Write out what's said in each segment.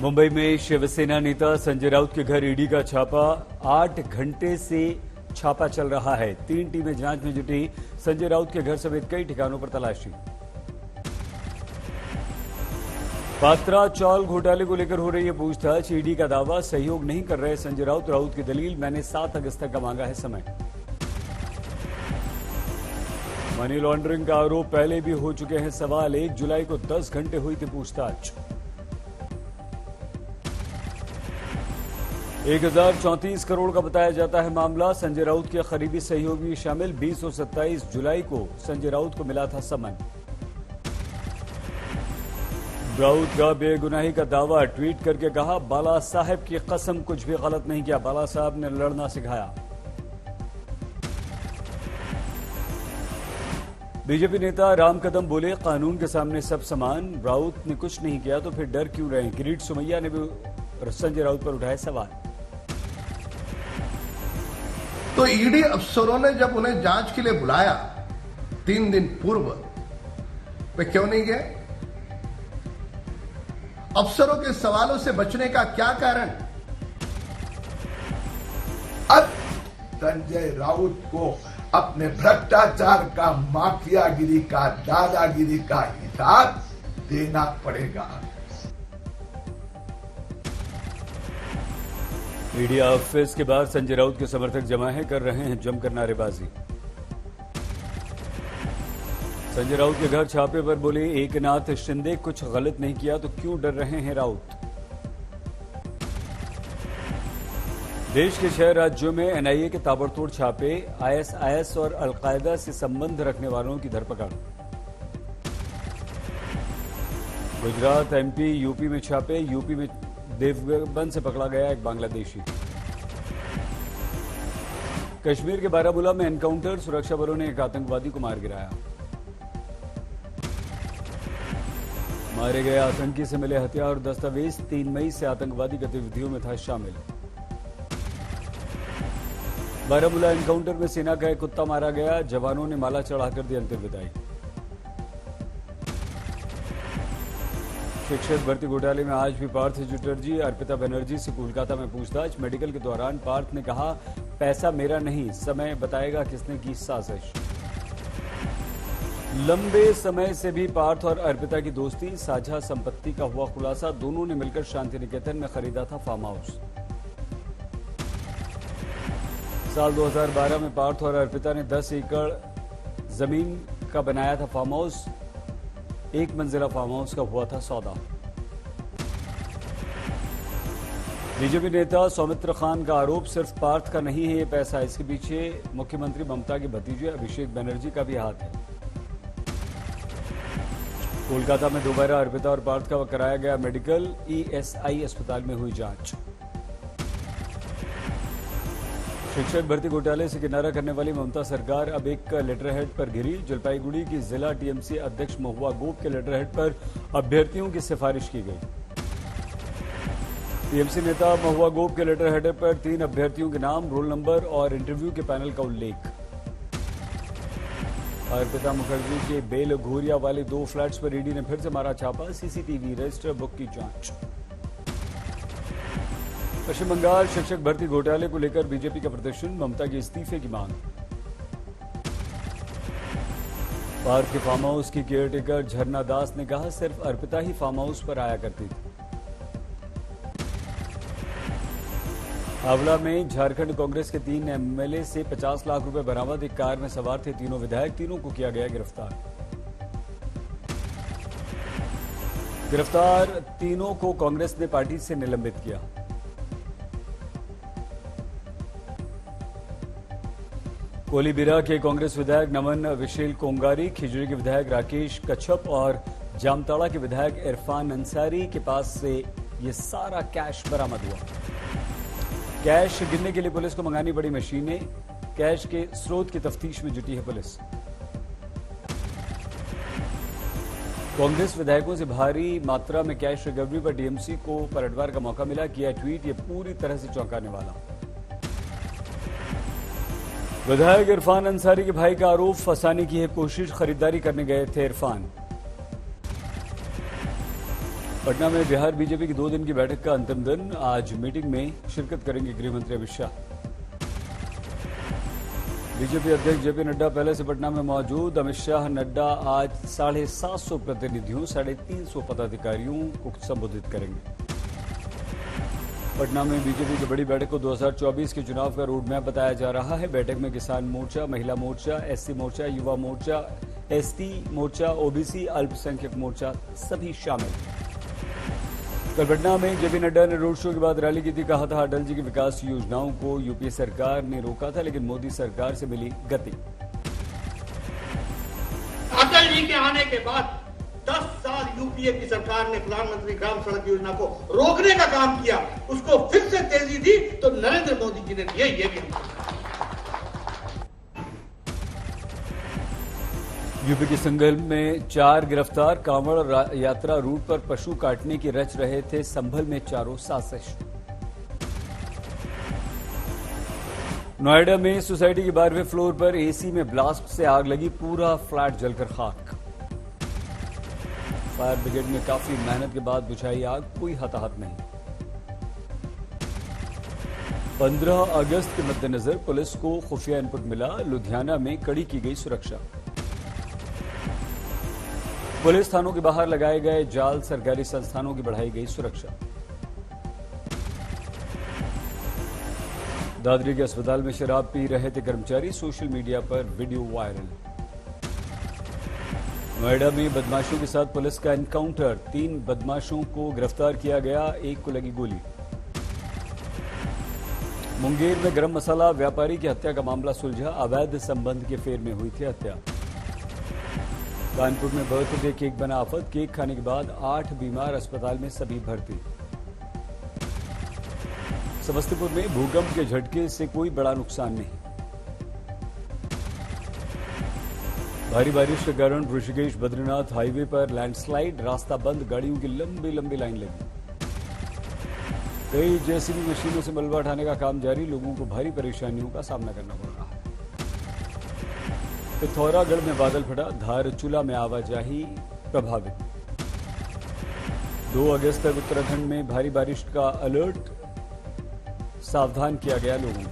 मुंबई में शिवसेना नेता संजय राउत के घर ईडी का छापा 8 घंटे से छापा चल रहा है। 3 टीमें जांच में जुटी। संजय राउत के घर समेत कई ठिकानों पर तलाशी। पात्रा चौल घोटाले को लेकर हो रही है पूछताछ। ईडी का दावा, सहयोग नहीं कर रहे संजय राउत। राउत की दलील, मैंने 7 अगस्त तक का मांगा है समय। मनी लॉन्ड्रिंग का आरोप पहले भी हो चुके हैं सवाल। 1 जुलाई को 10 घंटे हुई थी पूछताछ। 1034 करोड़ का बताया जाता है मामला। संजय राउत के करीबी सहयोगी शामिल। 20 और 27 जुलाई को संजय राउत को मिला था समन। राउत का बेगुनाही का दावा, ट्वीट करके कहा, बाला साहब की कसम कुछ भी गलत नहीं किया। बाला साहब ने लड़ना सिखाया। बीजेपी नेता राम कदम बोले, कानून के सामने सब समान। राउत ने कुछ नहीं किया तो फिर डर क्यों रहे। किरीट सुमैया ने भी संजय राउत पर उठाए सवाल। तो ईडी अफसरों ने जब उन्हें जांच के लिए बुलाया 3 दिन पूर्व, वे क्यों नहीं गए? अफसरों के सवालों से बचने का क्या कारण? अब संजय राउत को अपने भ्रष्टाचार का, माफियागिरी का, दादागिरी का हिसाब देना पड़ेगा। मीडिया ऑफिस के बाहर संजय राउत के समर्थक जमा है, कर रहे हैं जमकर नारेबाजी। संजय राउत के घर छापे पर बोले एकनाथ शिंदे, कुछ गलत नहीं किया तो क्यों डर रहे हैं राउत। देश के 6 राज्यों में एनआईए के ताबड़तोड़ छापे। आईएसआईएस और अलकायदा से संबंध रखने वालों की धरपकड़। गुजरात, एमपी, यूपी में छापे। यूपी में देवबंद से पकड़ा गया एक बांग्लादेशी। कश्मीर के बारामूला में एनकाउंटर, सुरक्षा बलों ने एक आतंकवादी को मार गिराया। मारे गए आतंकी से मिले हथियार और दस्तावेज। 3 मई से आतंकवादी गतिविधियों में था शामिल। बारामूला एनकाउंटर में सेना का एक कुत्ता मारा गया। जवानों ने माला चढ़ाकर दी अंतिम विदाई। शिक्षक भर्ती घोटाले में आज भी पार्थ चटर्जी, अर्पिता बनर्जी से कोलकाता में पूछताछ। मेडिकल के दौरान पार्थ ने कहा, पैसा मेरा नहीं, समय बताएगा किसने की साजिश। लंबे समय से भी पार्थ और अर्पिता की दोस्ती, साझा संपत्ति का हुआ खुलासा। दोनों ने मिलकर शांति निकेतन में खरीदा था फार्म हाउस। साल 2012 में पार्थ और अर्पिता ने 10 एकड़ जमीन का बनाया था फार्म हाउस। 1 मंजिला फार्म हाउस का हुआ था सौदा। बीजेपी नेता सौमित्र खान का आरोप, सिर्फ पार्थ का नहीं है ये पैसा, इसके पीछे मुख्यमंत्री ममता के भतीजे अभिषेक बनर्जी का भी हाथ है। कोलकाता में दोबारा अर्पिता और पार्थ का कराया गया मेडिकल। ईएसआई अस्पताल में हुई जांच। शिक्षक भर्ती घोटाले से किनारा करने वाली ममता सरकार अब एक लेटरहेड पर घिरी। जलपाईगुड़ी की जिला टीएमसी अध्यक्ष महुआ गोप के लेटरहेड पर अभ्यर्थियों की सिफारिश की गई। टीएमसी नेता महुआ गोप के लेटरहेड पर 3 अभ्यर्थियों के नाम, रोल नंबर और इंटरव्यू के पैनल का उल्लेख। अर्पिता मुखर्जी के बेल घोरिया वाले 2 फ्लैट्स पर ईडी ने फिर से मारा छापा। सीसीटीवी रजिस्टर बुक की जांच। पश्चिम बंगाल शिक्षक भर्ती घोटाले को लेकर बीजेपी का प्रदर्शन, ममता के इस्तीफे की मांग। पार्थ के फार्म हाउस की केयरटेकर झरना दास ने कहा, सिर्फ अर्पिता ही फार्म हाउस पर आया करती थी। आंवला में झारखंड कांग्रेस के 3 एमएलए से 50 लाख रुपए बरामद। एक कार में सवार थे तीनों विधायक, तीनों को किया गया गिरफ्तार। गिरफ्तार तीनों को कांग्रेस ने पार्टी से निलंबित किया। कोलीबिरा के कांग्रेस विधायक नमन विशेल कोंगारी, खिजड़ी के विधायक राकेश कच्छप और जामताड़ा के विधायक इरफान अंसारी के पास से ये सारा कैश बरामद हुआ। कैश गिनने के लिए पुलिस को मंगानी पड़ी मशीनें। कैश के स्रोत की तफ्तीश में जुटी है पुलिस। कांग्रेस विधायकों से भारी मात्रा में कैश रिकवरी पर टीएमसी को पलटवार का मौका मिला। किया ट्वीट, ये पूरी तरह से चौंकाने वाला। विधायक इरफान अंसारी के भाई का आरोप, फंसाने की है कोशिश। खरीदारी करने गए थे इरफान। पटना में बिहार बीजेपी की 2 दिन की बैठक का अंतिम दिन। आज मीटिंग में शिरकत करेंगे गृह मंत्री अमित शाह। बीजेपी अध्यक्ष जेपी नड्डा पहले से पटना में मौजूद। अमित शाह नड्डा आज 750 प्रतिनिधियों 350 पदाधिकारियों को संबोधित करेंगे। पटना में बीजेपी की बड़ी बैठक को 2024 के चुनाव का रोड मैप बताया जा रहा है। बैठक में किसान मोर्चा, महिला मोर्चा, एससी मोर्चा, युवा मोर्चा, एसटी मोर्चा, ओबीसी, अल्पसंख्यक मोर्चा सभी शामिल। कल पटना में जेपी नड्डा ने रोड शो के बाद रैली की थी। कहा था अटल जी की विकास योजनाओं को यूपीए सरकार ने रोका था, लेकिन मोदी सरकार से मिली गति। अटल जी के आने के बाद 10 साल यूपीए की सरकार ने प्रधानमंत्री ग्राम सड़क योजना को रोकने का काम किया, उसको फिर से तेजी दी तो नरेंद्र मोदी जी ने दिया। ये भी यूपी के संगल में 4 गिरफ्तार। कांवड़ यात्रा रूट पर पशु काटने की रच रहे थे। संभल में चारों साजिश। नोएडा में सोसाइटी के 12वें फ्लोर पर एसी में ब्लास्ट से आग लगी, पूरा फ्लैट जलकर खाक। फायर ब्रिगेड ने काफी मेहनत के बाद बुझाई आग, कोई हताहत नहीं। 15 अगस्त के मद्देनजर पुलिस को खुफिया इनपुट मिला। लुधियाना में कड़ी की गई सुरक्षा। पुलिस थानों के बाहर लगाए गए जाल, सरकारी संस्थानों की बढ़ाई गई सुरक्षा। दादरी के अस्पताल में शराब पी रहे थे कर्मचारी, सोशल मीडिया पर वीडियो वायरल। नोएडा में बदमाशों के साथ पुलिस का एनकाउंटर, 3 बदमाशों को गिरफ्तार किया गया, 1 को लगी गोली। मुंगेर में गरम मसाला व्यापारी की हत्या का मामला सुलझा, अवैध संबंध के फेर में हुई थी हत्या। कानपुर में बर्थडे केक बना आफत, केक खाने के बाद 8 बीमार, अस्पताल में सभी भर्ती। समस्तीपुर में भूकंप के झटके से कोई बड़ा नुकसान नहीं। भारी बारिश के कारण ऋषिकेश बद्रीनाथ हाईवे पर लैंडस्लाइड, रास्ता बंद, गाड़ियों की लंबी लंबी लाइन लगी। कई जेसीबी मशीनों से मलबा उठाने का काम जारी, लोगों को भारी परेशानियों का सामना करना पड़ रहा है। पिथौरागढ़ में बादल फटा, धारचूला में आवाजाही प्रभावित। 2 अगस्त तक उत्तराखंड में भारी बारिश का अलर्ट, सावधान किया गया लोगों को।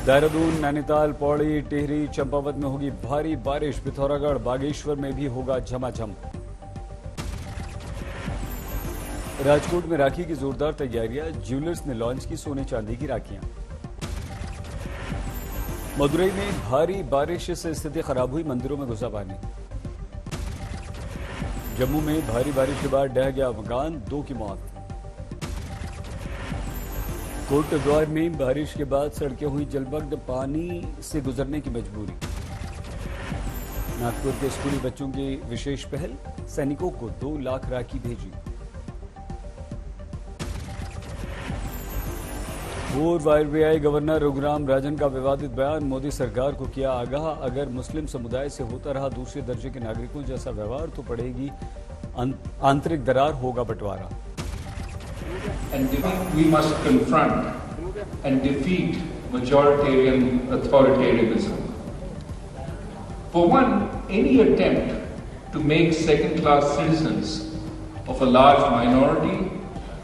देहरादून, नैनीताल, पौड़ी, टिहरी, चंपावत में होगी भारी बारिश। पिथौरागढ़, बागेश्वर में भी होगा झमाझम। राजकोट में राखी की जोरदार तैयारियां, ज्वेलर्स ने लॉन्च की सोने चांदी की राखियां। मदुरई में भारी बारिश से स्थिति खराब हुई, मंदिरों में घुसा पानी। जम्मू में भारी बारिश के बाद ढह गया मकान, 2 की मौत। कोटद्वार में बारिश के बाद सड़कें हुई जलमग्न, पानी से गुजरने की मजबूरी। नागपुर के स्कूली बच्चों की विशेष पहल, सैनिकों को 2 लाख राखी भेजी। पूर्व आरबीआई गवर्नर रघुराम राजन का विवादित बयान, मोदी सरकार को किया आगाह, अगर मुस्लिम समुदाय से होता रहा दूसरे दर्जे के नागरिकों जैसा व्यवहार तो पड़ेगी आंतरिक दरार, होगा बंटवारा। And we must confront and defeat majoritarian authoritarianism. For one, any attempt to make second-class citizens of a large minority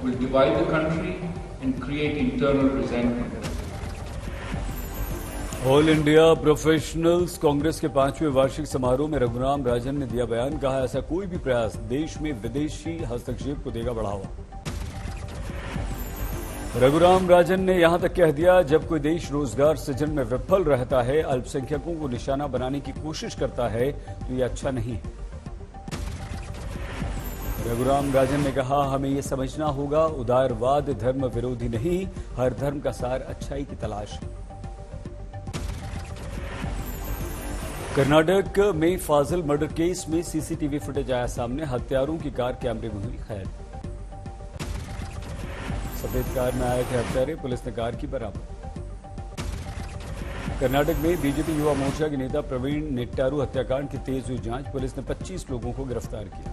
will divide the country and create internal resentment. All India professionals Congress के 5वें वार्षिक समारोह में रघुराम राजन ने दिया बयान, कहा ऐसा कोई भी प्रयास देश में विदेशी हस्तक्षेप को देगा बढ़ावा। रघुराम राजन ने यहां तक कह दिया, जब कोई देश रोजगार सृजन में विफल रहता है, अल्पसंख्यकों को निशाना बनाने की कोशिश करता है, तो यह अच्छा नहीं है। रघुराम राजन ने कहा, हमें यह समझना होगा, उदारवाद धर्म विरोधी नहीं, हर धर्म का सार अच्छाई की तलाश है। कर्नाटक में फाजिल मर्डर केस में सीसीटीवी फुटेज आया सामने, हत्यारों की कार कैमरे में हुई कैद। सफेद कार में आए थे हत्यारे, पुलिस ने कार की बरामद। कर्नाटक में बीजेपी युवा मोर्चा के नेता प्रवीण नेट्टारू हत्याकांड की तेज हुई जांच, पुलिस ने 25 लोगों को गिरफ्तार किया।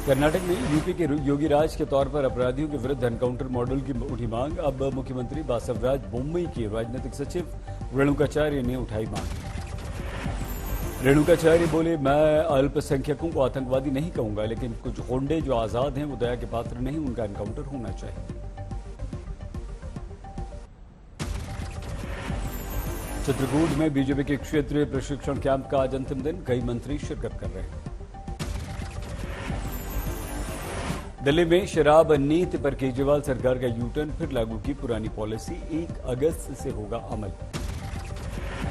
कर्नाटक में यूपी के योगी राज के तौर पर अपराधियों के विरुद्ध एनकाउंटर मॉडल की उठी मांग, अब मुख्यमंत्री बासवराज बोम्मई की राजनीतिक सचिव रेणुकाचार्य ने उठाई मांग। रेणुकाचार्य बोले, मैं अल्पसंख्यकों को आतंकवादी नहीं कहूंगा, लेकिन कुछ गुंडे जो आजाद हैं वो दया के पात्र नहीं, उनका एनकाउंटर होना चाहिए। चित्रकूट में बीजेपी के क्षेत्रीय प्रशिक्षण कैंप का आज अंतिम दिन, कई मंत्री शिरकत कर रहे हैं। दिल्ली में शराब नीति पर केजरीवाल सरकार का यूटर्न, फिर लागू की पुरानी पॉलिसी, 1 अगस्त से होगा अमल।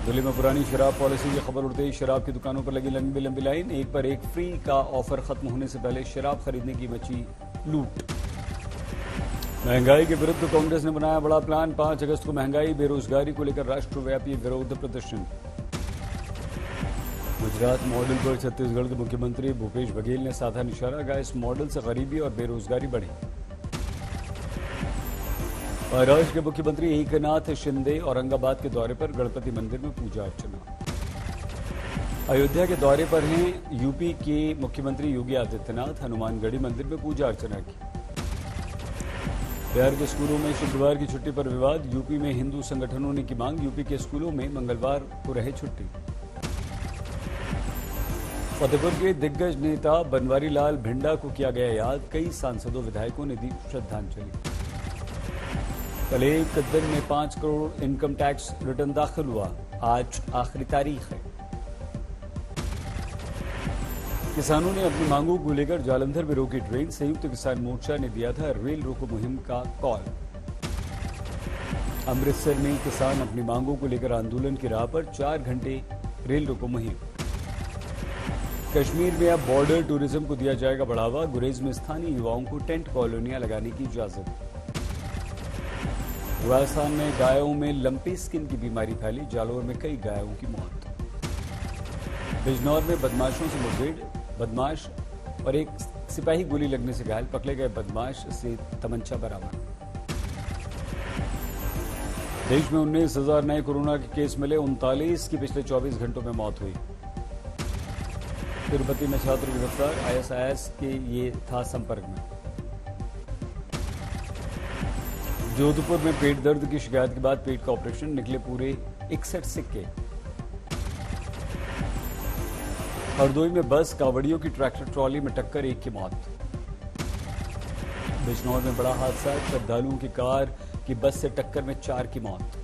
दिल्ली में पुरानी शराब पॉलिसी की खबर उड़ते ही शराब की दुकानों पर लगी लंबी लंबी लाइन, एक पर एक फ्री का ऑफर खत्म होने से पहले शराब खरीदने की मची लूट। महंगाई के विरुद्ध कांग्रेस ने बनाया बड़ा प्लान, 5 अगस्त को महंगाई बेरोजगारी को लेकर राष्ट्रव्यापी विरोध प्रदर्शन। गुजरात मॉडल पर छत्तीसगढ़ के मुख्यमंत्री भूपेश बघेल ने साधा निशाना, कहा इस मॉडल से गरीबी और बेरोजगारी बढ़ी। महाराष्ट्र के मुख्यमंत्री एकनाथ शिंदे औरंगाबाद के दौरे पर, गणपति मंदिर में पूजा अर्चना। अयोध्या के दौरे पर हैं यूपी के मुख्यमंत्री योगी आदित्यनाथ, हनुमानगढ़ी मंदिर में पूजा अर्चना की। बिहार के स्कूलों में शुक्रवार की छुट्टी पर विवाद, यूपी में हिंदू संगठनों ने की मांग, यूपी के स्कूलों में मंगलवार को रहे छुट्टी। फतेहपुर के दिग्गज नेता बनवारी लाल भिंडा को किया गया याद, कई सांसदों विधायकों ने दी श्रद्धांजलि। कल एक दिन में 5 करोड़ इनकम टैक्स रिटर्न दाखिल हुआ, आज आखिरी तारीख है। किसानों ने अपनी मांगों को लेकर जालंधर में रोकी ट्रेन, संयुक्त किसान मोर्चा ने दिया था रेल रोको मुहिम का कॉल। अमृतसर में किसान अपनी मांगों को लेकर आंदोलन की राह पर, 4 घंटे रेल रोको मुहिम। कश्मीर में अब बॉर्डर टूरिज्म को दिया जाएगा बढ़ावा, गुरेज में स्थानीय युवाओं को टेंट कॉलोनियां लगाने की इजाजत। राजस्थान में गायों में लंपी स्किन की बीमारी फैली, जालौर में कई गायों की मौत। बिजनौर में बदमाशों से मुठभेड़, बदमाश और एक सिपाही गोली लगने से घायल, पकड़े गए बदमाश से तमंचा बरामद। देश में 19,000 नए कोरोना के केस मिले, 39 की पिछले 24 घंटों में मौत हुई। तिरुपति में छात्र गिरफ्तार, आईएसआईएस के ये था संपर्क में। जोधपुर में पेट दर्द की शिकायत के बाद पेट का ऑपरेशन, निकले पूरे 61 सिक्के। हरदोई में बस कावड़ियों की ट्रैक्टर ट्रॉली में टक्कर, 1 की मौत। बिजनौर में बड़ा हादसा, श्रद्धालुओं की कार की बस से टक्कर में 4 की मौत।